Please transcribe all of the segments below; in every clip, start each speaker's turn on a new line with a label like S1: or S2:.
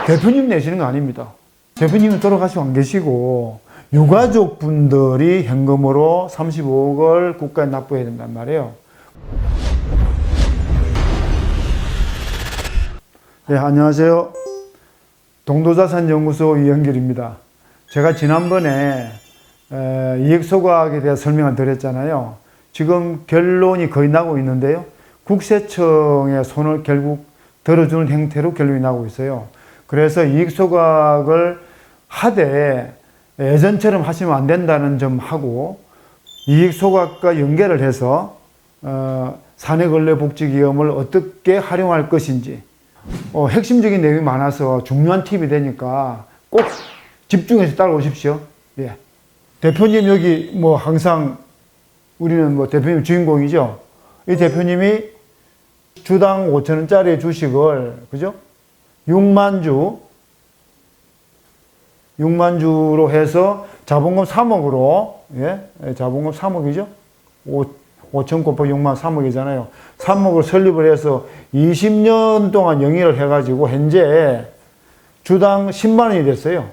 S1: 대표님 내시는 거 아닙니다. 대표님은 돌아가시고 안 계시고 유가족 분들이 현금으로 35억을 국가에 납부해야 된단 말이에요. 네, 안녕하세요. 동도자산연구소 이영길입니다. 제가 지난번에 이익소각에 대해 설명을 드렸잖아요. 지금 결론이 거의 나고 있는데요. 국세청의 손을 결국 들어주는 형태로 결론이 나고 있어요. 그래서 이익소각을 하되 예전처럼 하시면 안 된다는 점하고 이익소각과 연계를 해서 사내근로복지기금을 어떻게 활용할 것인지 핵심적인 내용이 많아서 중요한 팁이 되니까 꼭 집중해서 따라오십시오. 예. 대표님 여기 항상 우리는 대표님 주인공이죠. 이 대표님이 주당 5,000원짜리 주식을 그죠? 6만 주로 해서 자본금 3억으로 자본금 3억이죠. 5천 곱하기 6만 3억이잖아요. 3억을 설립을 해서 20년 동안 영위를 해가지고 현재 주당 10만 원이 됐어요.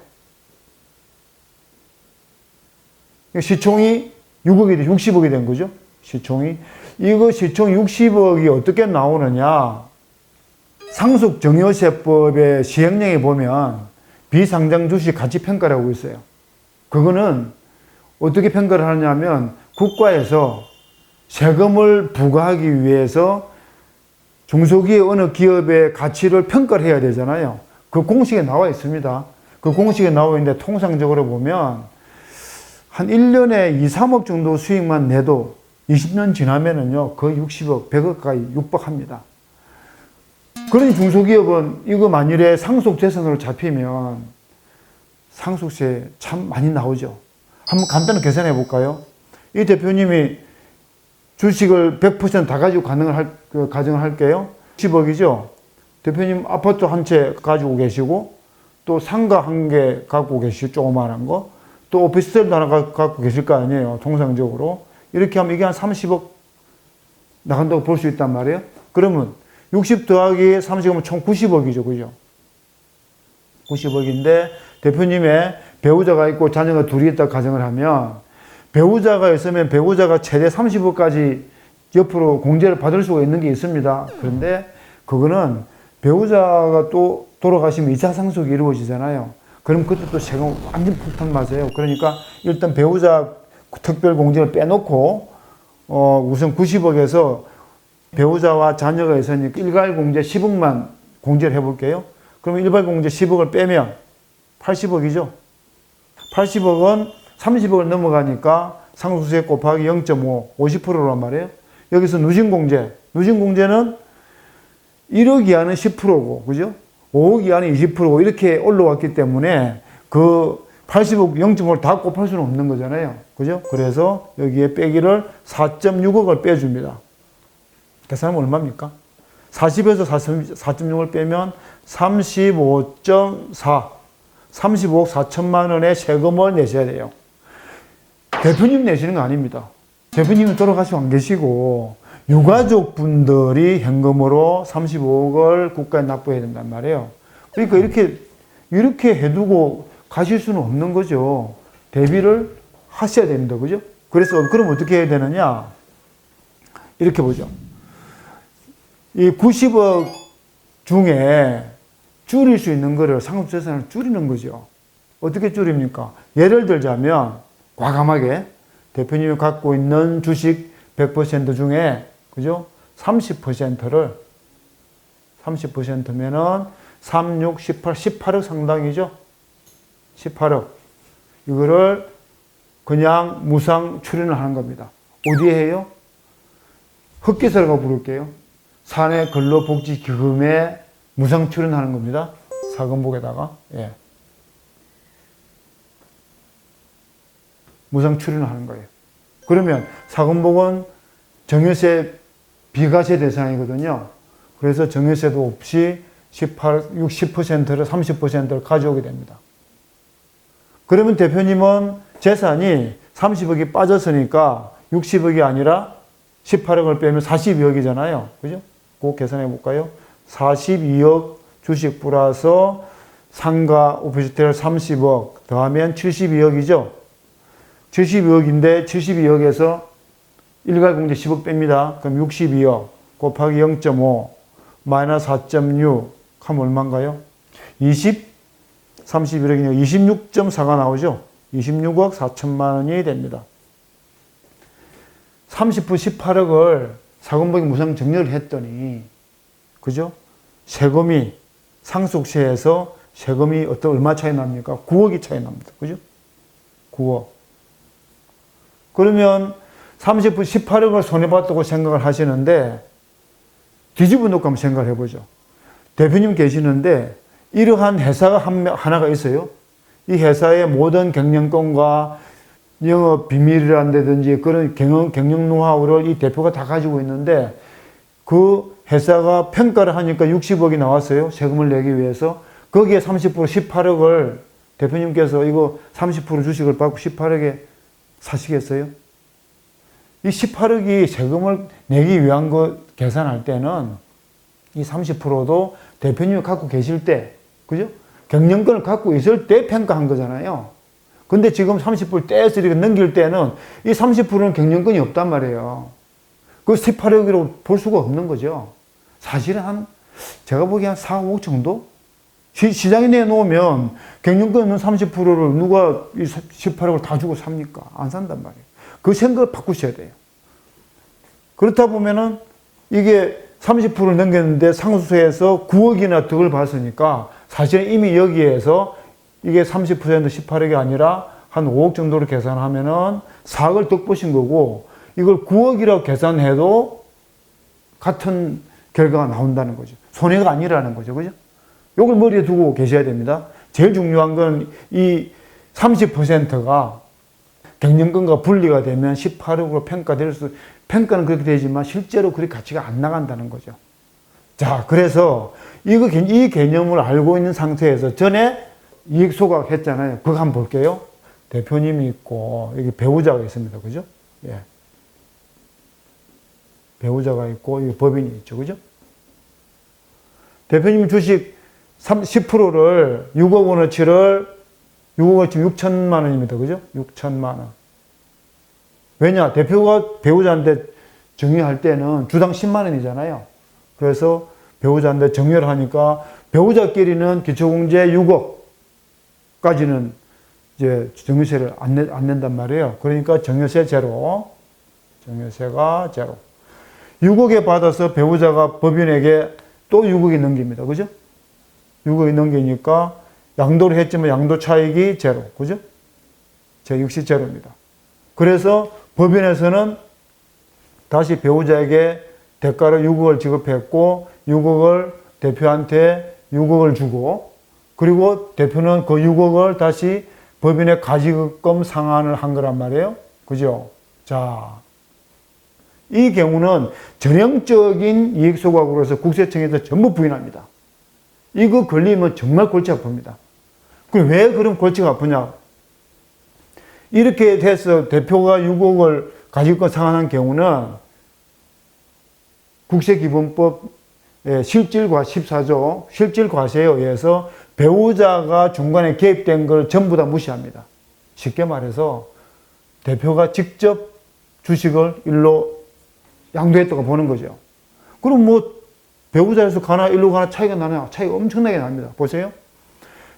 S1: 시총이 6억이 60억이 된 거죠. 시총이. 이거 시총 60억이 어떻게 나오느냐. 상속정여세법의 시행령에 보면 비상장 주식 가치평가라고 있어요. 그거는 어떻게 평가를 하냐면 국가에서 세금을 부과하기 위해서 중소기업 어느 기업의 가치를 평가를 해야 되잖아요. 그 공식에 나와 있습니다. 그 공식에 나와 있는데 통상적으로 보면 한 1년에 2, 3억 정도 수익만 내도 20년 지나면은요, 거의 60억, 100억 가까이 육박합니다. 그러니 중소기업은 이거 만일에 상속재산으로 잡히면 상속세 참 많이 나오죠. 한번 간단히 계산해 볼까요? 이 대표님이 주식을 100% 다 가지고 가정을 할게요. 10억이죠. 대표님 아파트 한 채 가지고 계시고, 또 상가 한 개 갖고 계시고, 조그만한 거, 또 오피스텔도 하나 갖고 계실 거 아니에요. 통상적으로. 이렇게 하면 이게 한 30억 나간다고 볼 수 있단 말이에요. 그러면 60 더하기 30이면 총 90억이죠. 그죠? 90억인데 대표님의 배우자가 있고 자녀가 둘이 있다 가정을 하면 배우자가 있으면 배우자가 최대 30억까지 옆으로 공제를 받을 수가 있는 게 있습니다. 그런데 그거는 배우자가 또 돌아가시면 2차 상속이 이루어지잖아요. 그럼 그때 또 세금 완전 폭탄 맞아요. 그러니까 일단 배우자 특별 공제를 빼놓고 우선 90억에서 배우자와 자녀가 있으니까 일괄 공제 10억만 공제를 해볼게요. 그러면 일괄 공제 10억을 빼면 80억이죠. 80억은 30억을 넘어가니까 상속세 곱하기 0.5, 50%란 말이에요. 여기서 누진공제. 누진공제는 1억 이하는 10%고, 그죠? 5억 이하는 20%고, 이렇게 올라왔기 때문에 그 80억 0.5를 다 곱할 수는 없는 거잖아요. 그죠? 그래서 여기에 빼기를 4.6억을 빼줍니다. 계산하면 얼마입니까? 40에서 4.6을 빼면 35.4, 35억 4천만 원의 세금을 내셔야 돼요. 대표님 내시는 거 아닙니다. 대표님은 돌아가시고 안 계시고 유가족 분들이 현금으로 35억을 국가에 납부해야 된단 말이에요. 그러니까 이렇게 해두고 가실 수는 없는 거죠. 대비를 하셔야 됩니다. 그죠? 그래서 그럼 어떻게 해야 되느냐? 이렇게 보죠. 이 90억 중에 줄일 수 있는 거를 상속재산을 줄이는 거죠. 어떻게 줄입니까? 예를 들자면 과감하게 대표님이 갖고 있는 주식 100% 중에 그죠? 30%면은 3, 6, 18, 18억 상당이죠. 18억. 이거를 그냥 무상 출연을 하는 겁니다. 어디에 해요? 흑기사라고 부를게요. 사내근로복지기금에 무상 출연하는 겁니다. 사건복에다가. 예. 무상 출연을 하는 거예요. 그러면 사건복은 정유세 비과세 대상이거든요. 그래서 정유세도 없이 60%를 30%를 가져오게 됩니다. 그러면 대표님은 재산이 30억이 빠졌으니까 60억이 아니라 18억을 빼면 42억이잖아요. 그죠? 그거 계산해 볼까요? 42억 주식 플러스 상가 오피스텔 30억 더하면 72억이죠. 72억인데 72억에서 일괄공제 10억 뺍니다. 그럼 62억 곱하기 0.5 마이너스 4.6 하면 얼마인가요? 31억이니까 26.4가 나오죠. 26억 4천만 원이 됩니다. 30분 18억을 사건보기 무상 정리를 했더니, 그죠? 세금이 상속세에서 세금이 얼마 차이 납니까? 9억이 차이 납니다. 그죠? 9억. 그러면 30분 18억을 손해봤다고 생각을 하시는데, 뒤집어 놓고 한번 생각을 해보죠. 대표님 계시는데, 이러한 회사가 하나가 있어요. 이 회사의 모든 경영권과 영업 비밀이란다든지 그런 경영 노하우를 이 대표가 다 가지고 있는데, 그 회사가 평가를 하니까 60억이 나왔어요. 세금을 내기 위해서. 거기에 30% 18억을 대표님께서 이거 30% 주식을 받고 18억에 사시겠어요? 이 18억이 세금을 내기 위한 거 계산할 때는 이 30%도 대표님이 갖고 계실 때, 그죠? 경영권을 갖고 있을 때 평가한 거잖아요. 근데 지금 30% 떼서 이렇게 넘길 때는 이 30%는 경영권이 없단 말이에요. 그 18억으로 볼 수가 없는 거죠. 사실은 제가 보기엔 한 4, 5억 정도? 시장에 내놓으면 경영권 있는 30%를 누가 이 18억을 다 주고 삽니까? 안 산단 말이에요. 그 생각을 바꾸셔야 돼요. 그렇다 보면은 이게 30%를 넘겼는데 상속세에서 9억이나 득을 봤으니까 사실 이미 여기에서 이게 30% 18억이 아니라 한 5억 정도로 계산하면은 4억을 득 보신 거고, 이걸 9억이라고 계산해도 같은 결과가 나온다는 거죠. 손해가 아니라는 거죠. 그죠? 이걸 머리에 두고 계셔야 됩니다. 제일 중요한 건 이 30%가 경영권과 분리가 되면 18억으로 평가는 그렇게 되지만 실제로 그렇게 가치가 안 나간다는 거죠. 자, 그래서 이 개념을 알고 있는 상태에서 전에 이익 소각 했잖아요. 그거 한번 볼게요. 대표님이 있고, 여기 배우자가 있습니다. 그죠? 예. 배우자가 있고, 여기 법인이 있죠. 그죠? 대표님 주식 10%를 6억 원어치를 6억 지금 6천만 원입니다. 그죠? 6천만 원. 왜냐? 대표가 배우자한테 정리할 때는 주당 10만 원이잖아요. 그래서 배우자한테 정리를 하니까 배우자끼리는 기초공제 6억까지는 이제 정유세를 안 낸단 말이에요. 그러니까 정유세 제로. 정유세가 제로. 6억에 받아서 배우자가 법인에게 또 6억이 넘깁니다. 그죠? 6억이 넘기니까 양도를 했지만 양도 차익이 제로. 그죠? 역시 제로입니다. 그래서 법인에서는 다시 배우자에게 대가로 6억을 지급했고, 6억을 대표한테 6억을 주고, 그리고 대표는 그 6억을 다시 법인의 가지금 상환을 한 거란 말이에요. 그죠? 자, 이 경우는 전형적인 이익소각으로서 국세청에서 전부 부인합니다. 이거 걸리면 정말 골치 아픕니다. 그럼 왜 그럼 골치가 아프냐? 이렇게 돼서 대표가 6억을 가지금 상환한 경우는 국세기본법 실질과 14조 실질과세에 의해서 배우자가 중간에 개입된 걸 전부 다 무시합니다. 쉽게 말해서 대표가 직접 주식을 일로 양도했다고 보는 거죠. 그럼 뭐 배우자에서 가나 일로 가나 차이가 나냐? 차이가 엄청나게 납니다. 보세요.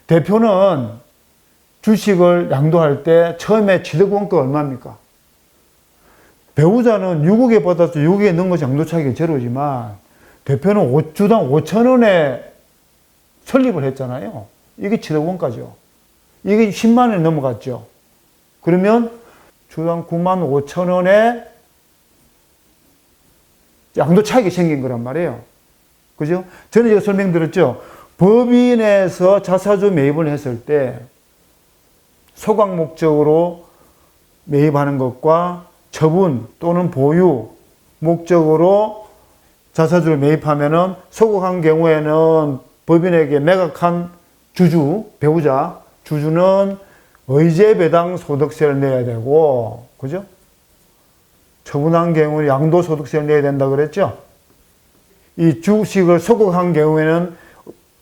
S1: 대표는 주식을 양도할 때 처음에 취득원가 얼마입니까? 배우자는 6억에 받아서 6억에 넣은 것이 양도 차익이 제로지만 대표는 주당 5천 원에 설립을 했잖아요. 이게 취득원가죠. 이게 10만 원이 넘어갔죠. 그러면 주당 9만 5천 원에 양도 차익이 생긴 거란 말이에요. 그죠? 전에 제가 설명드렸죠. 법인에서 자사주 매입을 했을 때 소각 목적으로 매입하는 것과 처분 또는 보유 목적으로 자사주를 매입하면은 소각한 경우에는 법인에게 매각한 주주, 배우자, 주주는 의제 배당 소득세를 내야 되고, 그죠? 처분한 경우에 양도소득세를 내야 된다 그랬죠? 이 주식을 소각한 경우에는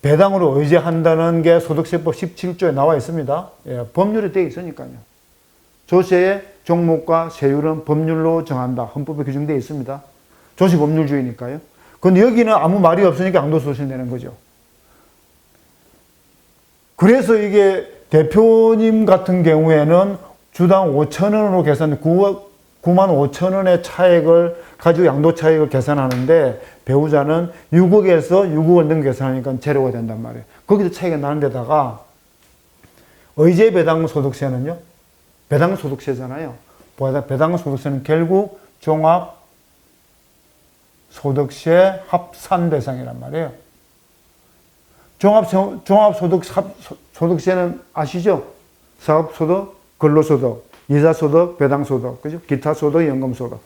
S1: 배당으로 의제한다는 게 소득세법 17조에 나와 있습니다. 예, 법률에 되어 있으니까요. 조세의 종목과 세율은 법률로 정한다. 헌법에 규정되어 있습니다. 조세법률주의니까요. 근데 여기는 아무 말이 없으니까 양도소득세 내는 거죠. 그래서 이게 대표님 같은 경우에는 주당 5,000원으로 계산, 9만 5천 원의 차액을 가지고 양도 차익을 계산하는데 배우자는 6억에서 6억을 넘게 계산하니까 제로가 된단 말이에요. 거기서 차이가 나는 데다가 의제 배당 소득세는요. 배당 소득세잖아요. 배당 소득세는 결국 종합 소득세 합산 대상이란 말이에요. 소득세는 아시죠? 사업소득, 근로소득, 이자소득, 배당소득, 그죠? 기타소득, 연금소득.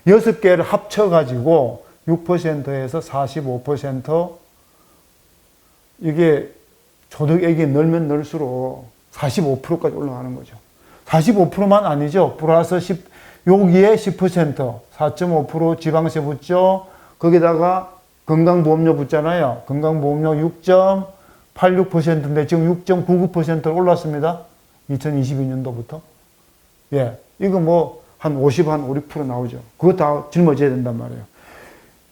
S1: 6개를 합쳐가지고 6%에서 45% 이게 소득액이 늘면 늘수록 45%까지 올라가는 거죠. 45%만 아니죠. 플러스 10, 여기에 10%, 4.5% 지방세 붙죠. 거기다가 건강보험료 붙잖아요. 건강보험료 6.86%인데 지금 6.99% 올랐습니다. 2022년도부터. 예. 이거 뭐 한 50, 한 5, 6% 나오죠. 그거 다 짊어져야 된단 말이에요.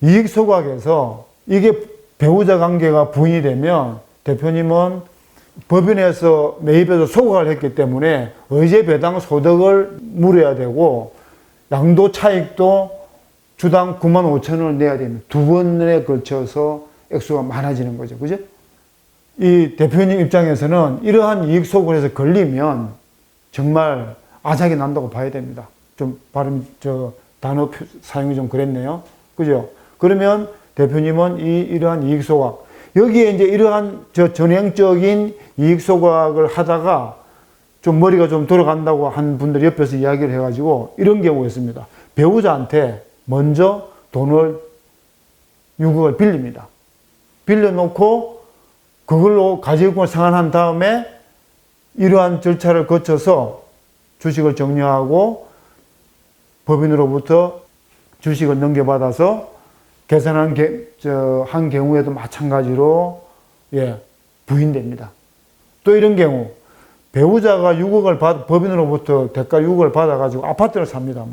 S1: 이익 소각에서 이게 배우자 관계가 부인이 되면 대표님은 법인에서 매입해서 소각을 했기 때문에 의제 배당 소득을 물어야 되고 양도 차익도 주당 9만 5천 원을 내야 됩니다. 두 번에 걸쳐서 액수가 많아지는 거죠. 그죠? 이 대표님 입장에서는 이러한 이익 소각에서 걸리면 정말 아작이 난다고 봐야 됩니다. 좀 발음, 단어 사용이 좀 그랬네요. 그죠? 그러면 대표님은 이러한 이익 소각, 여기에 이제 이러한 전형적인 이익 소각을 하다가 좀 머리가 좀 돌아간다고 한 분들이 옆에서 이야기를 해가지고 이런 경우가 있습니다. 배우자한테 먼저 돈을 6억을 빌립니다. 빌려놓고 그걸로 가지고 상환한 다음에 이러한 절차를 거쳐서 주식을 정리하고 법인으로부터 주식을 넘겨받아서 계산한 한 경우에도 마찬가지로 부인됩니다. 또 이런 경우 배우자가 6억을 법인으로부터 대가 6억을 받아가지고 아파트를 삽니다.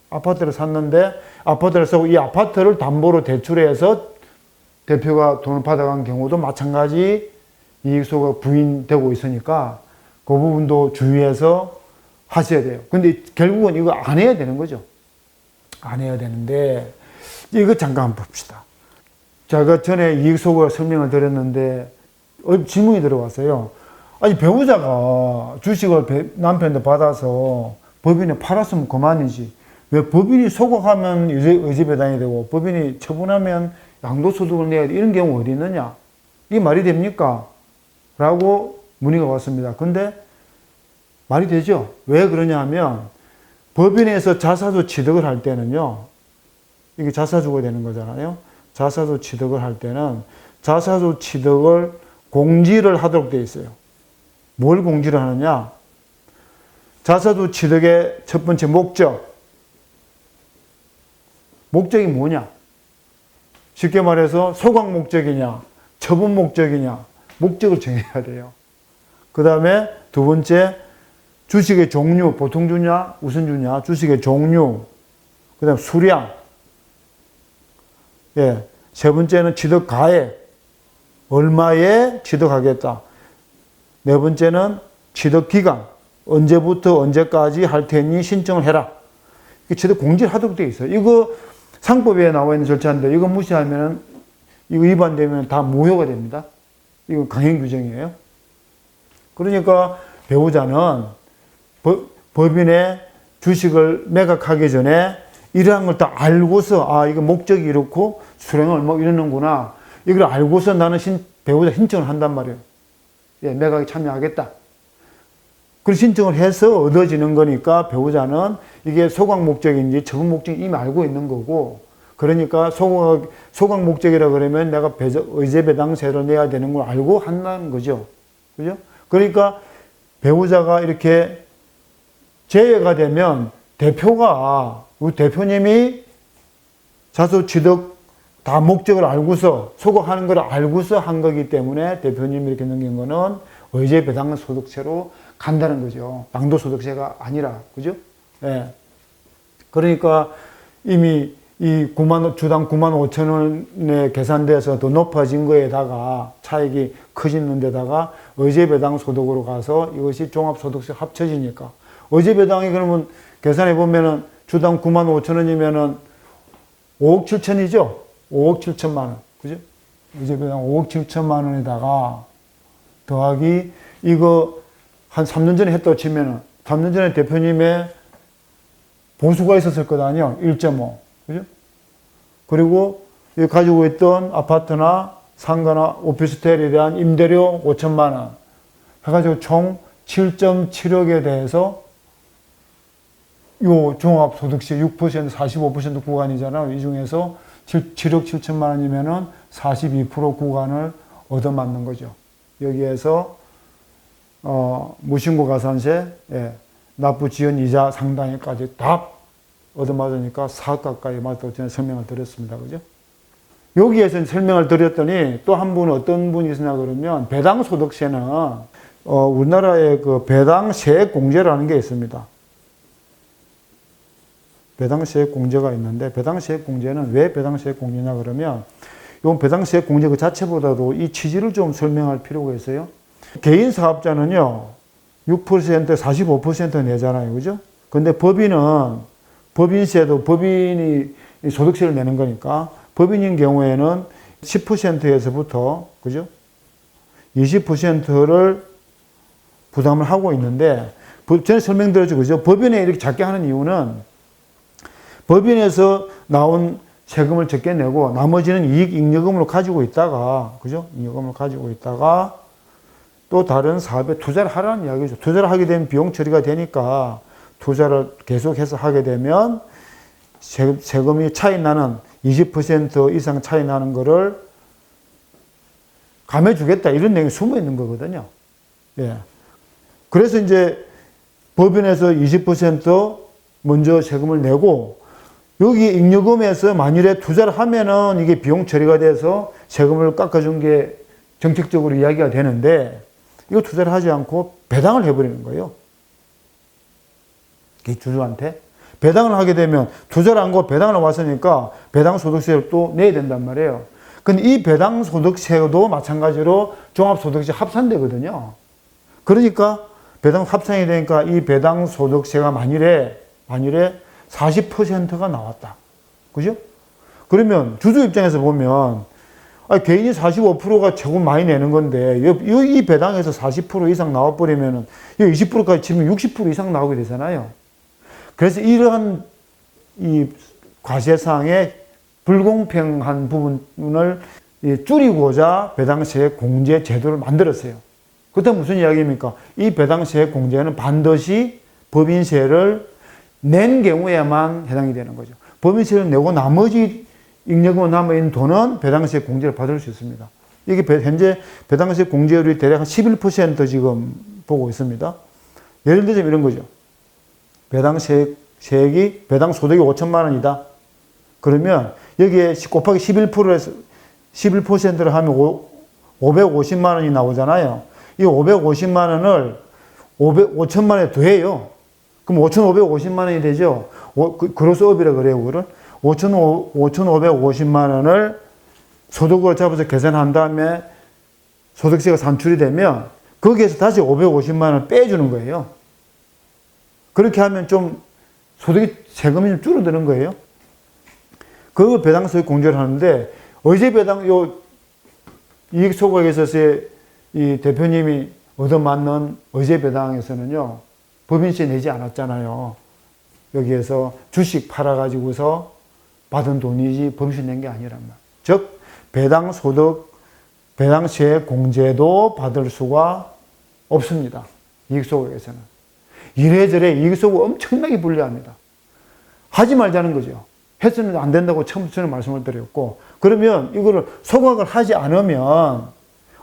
S1: 아파트를 샀는데 아파트를 사고 이 아파트를 담보로 대출해서 대표가 돈을 받아간 경우도 마찬가지 이익소가 부인되고 있으니까 그 부분도 주의해서 하셔야 돼요. 근데 결국은 이거 안 해야 되는 거죠. 안 해야 되는데 이거 잠깐 봅시다. 제가 전에 이익소가 설명을 드렸는데 질문이 들어왔어요. 아니 배우자가 주식을 남편한테 받아서 법인에 팔았으면 그만이지. 왜 법인이 소각하면 의제배당이 되고 법인이 처분하면 양도소득을 내야 돼. 이런 경우 어디 있느냐? 이게 말이 됩니까? 라고 문의가 왔습니다. 근데 말이 되죠. 왜 그러냐 하면 법인에서 자사주 취득을 할 때는요. 이게 자사주가 되는 거잖아요. 자사주 취득을 할 때는 자사주 취득을 공지를 하도록 되어 있어요. 뭘 공지를 하느냐? 자사주 취득의 첫 번째 목적이 뭐냐? 쉽게 말해서 소각 목적이냐, 처분 목적이냐, 목적을 정해야 돼요. 그 다음에 두 번째, 주식의 종류, 보통 주냐, 우선 주냐, 주식의 종류, 그 다음 수량, 세 번째는 취득 가액, 얼마에 취득하겠다. 네 번째는 취득 기간, 언제부터 언제까지 할 테니 신청을 해라. 취득 공지를 하도록 되어 있어요. 이거 상법에 나와 있는 절차인데 이거 무시하면 이거 위반되면 다 무효가 됩니다. 이거 강행 규정이에요. 그러니까 배우자는 법인의 주식을 매각하기 전에 이러한 걸 다 알고서 이거 목적이 이렇고 수령을 얼마 이러는구나. 이걸 알고서 나는 배우자 신청을 한단 말이에요. 매각에 참여하겠다. 그 신청을 해서 얻어지는 거니까 배우자는 이게 소각 목적인지 처분 목적인지 이미 알고 있는 거고, 그러니까 소각 목적이라 그러면 내가 의제배당세를 내야 되는 걸 알고 한다는 거죠. 그죠? 그러니까 배우자가 이렇게 제외가 되면 대표님이 자수 취득 다 목적을 알고서 소각하는 걸 알고서 한 거기 때문에 대표님이 이렇게 넘긴 거는 의제 배당 소득세로 간다는 거죠. 양도소득세가 아니라, 그죠? 예. 그러니까 이미 이 주당 9만 5천 원에 계산돼서 더 높아진 거에다가 차익이 커지는 데다가 의제 배당 소득으로 가서 이것이 종합소득세 합쳐지니까 의제 배당이 그러면 계산해 보면은 주당 9만 5천 원이면은 5억 7천이죠? 5억 7천만 원. 그죠? 의제 배당 5억 7천만 원에다가 더하기 이거 한 3년 전에 했다고 치면은 3년 전에 대표님의 보수가 있었을 거 아니에요? 1.5. 그죠? 그리고 가지고 있던 아파트나 상가나 오피스텔에 대한 임대료 5천만 원. 해가지고 총 7.7억에 대해서 요 종합소득세 6%, 45% 구간이잖아요. 이 중에서 7억 7천만 원이면은 42% 구간을 얻어맞는 거죠. 여기에서 무신고 가산세, 예, 납부 지연 이자 상당히까지 다 얻어맞으니까 4억 가까이 맞다고 저는 설명을 드렸습니다. 그죠? 여기에서 설명을 드렸더니 또 한 분은 어떤 분이 있으냐 그러면 배당소득세는 우리나라에 그 배당세액공제라는 게 있습니다. 배당세액공제가 있는데 배당세액공제는 왜 배당세액공제냐 그러면 이 배당세액공제 그 자체보다도 이 취지를 좀 설명할 필요가 있어요. 개인 사업자는요 6% 45% 내잖아요. 그죠? 근데 법인세도 법인이 소득세를 내는 거니까 법인인 경우에는 10%에서부터 그죠? 20%를 부담을 하고 있는데 전에 설명드렸죠. 그죠? 법인에 이렇게 작게 하는 이유는 법인에서 나온 세금을 적게 내고 나머지는 이익 잉여금으로 가지고 있다가 그죠? 잉여금을 가지고 있다가 또 다른 사업에 투자를 하라는 이야기죠. 투자를 하게 되면 비용 처리가 되니까 투자를 계속해서 하게 되면 세금이 차이 나는 20% 이상 차이 나는 거를 감해주겠다 이런 내용이 숨어 있는 거거든요. 예. 그래서 이제 법인에서 20% 먼저 세금을 내고 여기 잉여금에서 만일에 투자를 하면은 이게 비용 처리가 돼서 세금을 깎아준 게 정책적으로 이야기가 되는데 이거 투자를 하지 않고 배당을 해버리는 거예요. 주주한테. 배당을 하게 되면 투자를 안 하고 배당을 왔으니까 배당 소득세를 또 내야 된단 말이에요. 근데 이 배당 소득세도 마찬가지로 종합소득세 합산되거든요. 그러니까 배당 합산이 되니까 이 배당 소득세가 만일에 40%가 나왔다. 그죠? 그러면 주주 입장에서 보면 개인이 45%가 조금 많이 내는 건데 이 배당에서 40% 이상 나와버리면 20%까지 치면 60% 이상 나오게 되잖아요. 그래서 이러한 이 과세상의 불공평한 부분을 줄이고자 배당세 공제 제도를 만들었어요. 그때 무슨 이야기입니까? 이 배당세 공제는 반드시 법인세를 낸 경우에만 해당이 되는 거죠. 법인세를 내고 나머지 잉여금으로 남아있는 돈은 배당세 공제를 받을 수 있습니다. 이게 현재 배당세 공제율이 대략 한 11% 지금 보고 있습니다. 예를 들자면 이런 거죠. 배당세액이 배당 소득이 5천만 원이다. 그러면 여기에 곱하기 11%를 하면 550만 원이 나오잖아요. 이 550만 원을 5천만 원에 더해요. 그럼 5,550만 원이 되죠. 그로스업이라 그래요, 그거를. 5,550만 원을 소득으로 잡아서 계산한 다음에 소득세가 산출이 되면 거기에서 다시 550만 원을 빼주는 거예요. 그렇게 하면 좀 소득이 세금이 좀 줄어드는 거예요. 그 배당소득 공제를 하는데 의제 배당 이익 소각에서의 이 대표님이 얻어맞는 의제 배당에서는요 법인세 내지 않았잖아요. 여기에서 주식 팔아가지고서 받은 돈이지 법인세 낸 게 아니란 말. 즉 배당세 공제도 받을 수가 없습니다. 이익 소각에서는. 이래저래 이익소득 엄청나게 불리합니다. 하지 말자는 거죠. 했으면 안 된다고 처음부터 말씀을 드렸고 그러면 이거를 소각을 하지 않으면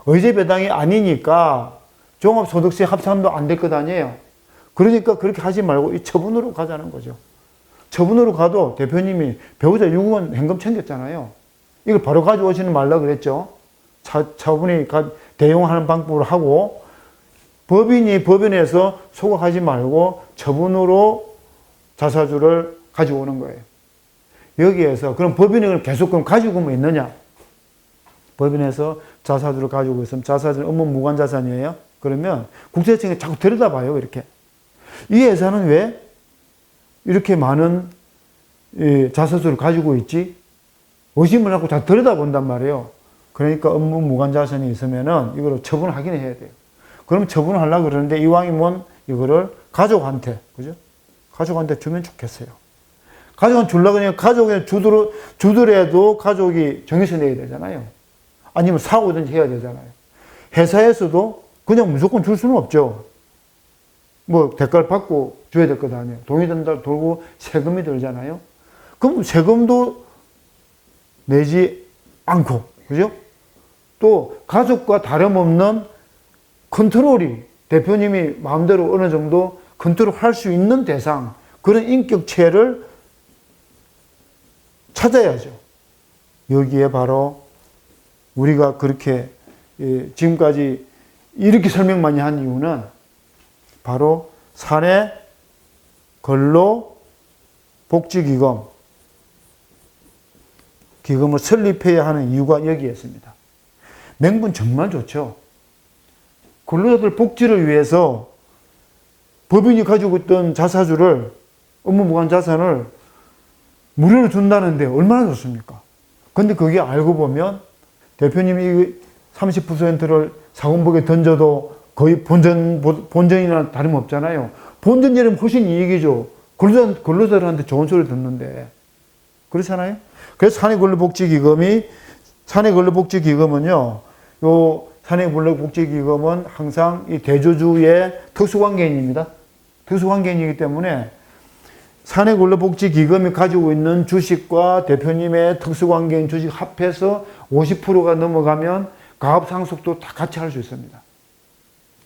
S1: 의제 배당이 아니니까 종합소득세 합산도 안 될 것 아니에요. 그러니까 그렇게 하지 말고 이 처분으로 가자는 거죠. 처분으로 가도 대표님이 배우자 6억 원 현금 챙겼잖아요. 이걸 바로 가져오시는 말라 그랬죠. 차분히 대용하는 방법으로 하고, 법인이 법인에서 소각하지 말고 처분으로 자사주를 가지고 오는 거예요. 여기에서 그럼 법인을 계속 그럼 가지고 오면 있느냐? 법인에서 자사주를 가지고 있으면 자사주는 업무 무관 자산이에요. 그러면 국세청이 자꾸 들여다봐요. 이렇게. 이 회사는 왜 이렇게 많은 자사주를 가지고 있지? 의심을 하고 다 들여다본단 말이에요. 그러니까 업무 무관 자산이 있으면은 이거를 처분을 하긴 해야 돼요. 그럼 처분을 하려고 그러는데 이왕이면 이거를 가족한테, 그죠? 가족한테 주면 좋겠어요. 가족한테 주려고 하면 가족에 주더라도 가족이 정해서 내야 되잖아요. 아니면 사고든지 해야 되잖아요. 회사에서도 그냥 무조건 줄 수는 없죠. 뭐 대가를 받고 줘야 될 것 아니에요. 돈이 든다 돌고 세금이 들잖아요. 그럼 세금도 내지 않고, 그죠? 또 가족과 다름없는 컨트롤이 대표님이 마음대로 어느 정도 컨트롤할 수 있는 대상, 그런 인격체를 찾아야죠. 여기에 바로 우리가 그렇게 지금까지 이렇게 설명 많이 한 이유는 바로 사내 근로복지기금을 설립해야 하는 이유가 여기에 있습니다. 명분 정말 좋죠. 근로자들 복지를 위해서 법인이 가지고 있던 자사주를, 업무무관 자산을 무료로 준다는데 얼마나 좋습니까? 근데 그게 알고 보면 대표님이 30%를 사공복에 던져도 거의 본전이나 다름없잖아요. 본전이라면 훨씬 이익이죠. 근로자들한테 좋은 소리 듣는데. 그렇잖아요? 그래서 사내근로복지기금은요, 사내근로복지기금은 항상 이 대주주의 특수관계인입니다. 특수관계인이기 때문에 사내근로복지기금이 가지고 있는 주식과 대표님의 특수관계인 주식 합해서 50%가 넘어가면 가압상속도 다 같이 할 수 있습니다.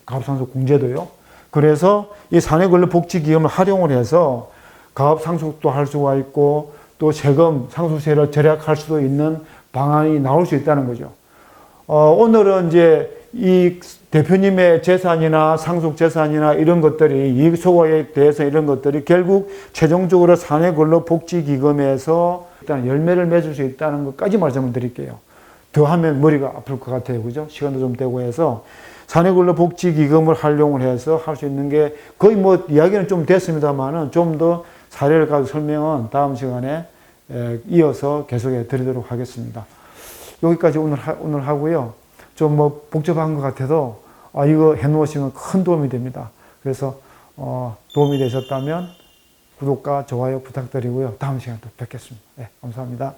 S1: 가압상속 공제도요. 그래서 이 사내근로복지기금을 활용을 해서 가압상속도 할 수가 있고 또 세금, 상속세를 절약할 수도 있는 방안이 나올 수 있다는 거죠. 오늘은 이제 이 대표님의 재산이나 상속재산이나 이런 것들이 이익 소각에 대해서 이런 것들이 결국 최종적으로 사내근로복지기금에서 일단 열매를 맺을 수 있다는 것까지 말씀을 드릴게요. 더 하면 머리가 아플 것 같아요. 그죠? 시간도 좀 되고 해서 사내근로복지기금을 활용을 해서 할 수 있는 게 거의 뭐 이야기는 좀 됐습니다만은 좀 더 사례를 가지고 설명은 다음 시간에 이어서 계속해 드리도록 하겠습니다. 여기까지 오늘 하고요. 좀 뭐 복잡한 것 같아도 이거 해놓으시면 큰 도움이 됩니다. 그래서 도움이 되셨다면 구독과 좋아요 부탁드리고요. 다음 시간에 또 뵙겠습니다. 네, 감사합니다.